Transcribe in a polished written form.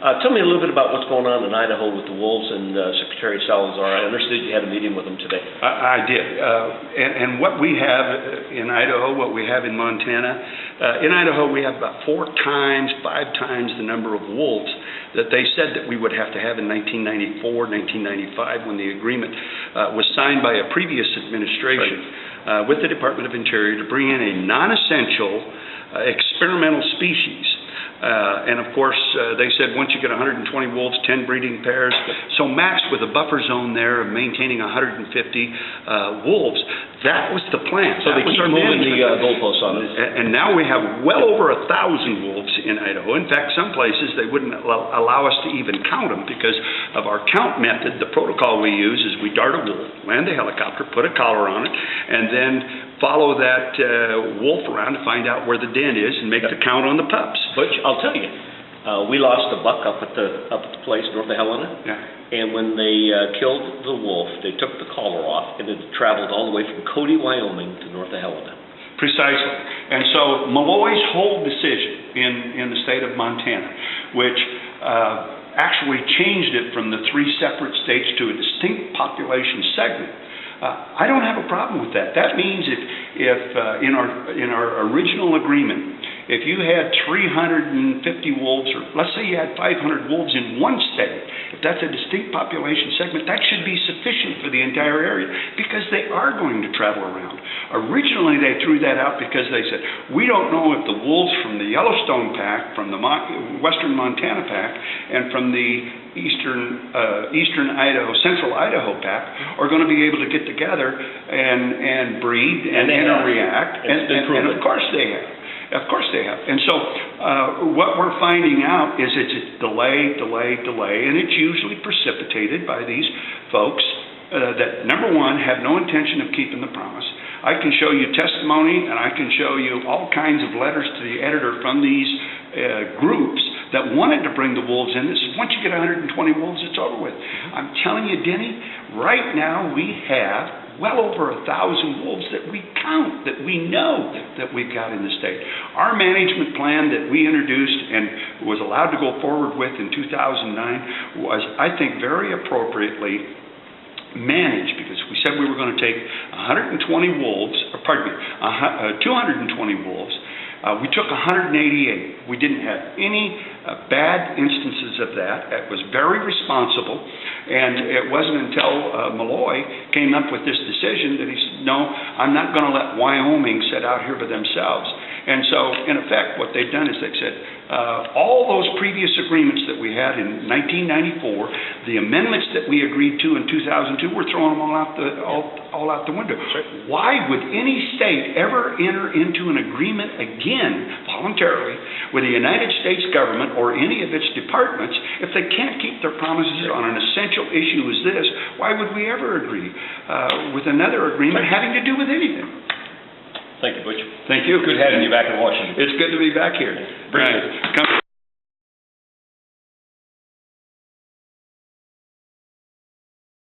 Tell me a little bit about what's going on in Idaho with the wolves and Secretary Salazar. I understood you had a meeting with them today. I did. And what we have in Idaho, what we have in Montana, in Idaho we have about 5 times the number of wolves that they said that we would have to have in 1994, 1995 when the agreement was signed by a previous administration with the Department of Interior to bring in a non-essential experimental species. And of course, they said once you get 120 wolves, 10 breeding pairs, so matched with a buffer zone there of maintaining 150 wolves, that was the plan. So they keep moving the goalposts on it. And now we have well over 1,000 wolves in Idaho. In fact, some places they wouldn't allow us to even count them because of our count method. The protocol we use is we dart a wolf, land a helicopter, put a collar on it, and then follow that wolf around to find out where the den is and make the count on the pups. Butch, I'll tell you, we lost a buck up at the place north of Helena. Yeah. And when they killed the wolf, they took the collar off, and it traveled all the way from Cody, Wyoming to north of Helena. Precisely. And so Malloy's whole decision in the state of Montana, which actually changed it from the 3 separate states to a distinct population segment, I don't have a problem with that. That means if in our original agreement, if you had 350 wolves, or let's say you had 500 wolves in one state, if that's a distinct population segment, that should be sufficient for the entire area because they are going to travel around. Originally, they threw that out because they said, we don't know if the wolves from the Yellowstone pack, from the Western Montana pack, and from the Eastern Idaho, Central Idaho pack are going to be able to get together and breed and interact. And of course they have. Of course they have. And so what we're finding out is it's delay, and it's usually precipitated by these folks that, number one, have no intention of keeping the promise. I can show you testimony, and I can show you all kinds of letters to the editor from these groups that wanted to bring the wolves in. This is, once you get 120 wolves, it's over with. I'm telling you, Denny, right now we have well over 1,000 wolves that we count, that we know that we've got in the state. Our management plan that we introduced and was allowed to go forward with in 2009 was, I think, very appropriately managed because we said we were going to take 220 wolves. We took 188. We didn't have any bad instances of that. It was very responsible, and it wasn't until Malloy came up with this decision that he said, no, I'm not going to let Wyoming sit out here by themselves. And so, in effect, what they've done is they've said, all those previous agreements that we had in 1994, the amendments that we agreed to in 2002, we're throwing them all out the window. Right. Why would any state ever enter into an agreement again, voluntarily, with the United States government or any of its departments if they can't keep their promises on an essential issue as this? Why would we ever agree with another agreement having to do with anything? Thank you, Butch. Thank you. Good having you back in Washington. It's good to be back here. Appreciate it. Come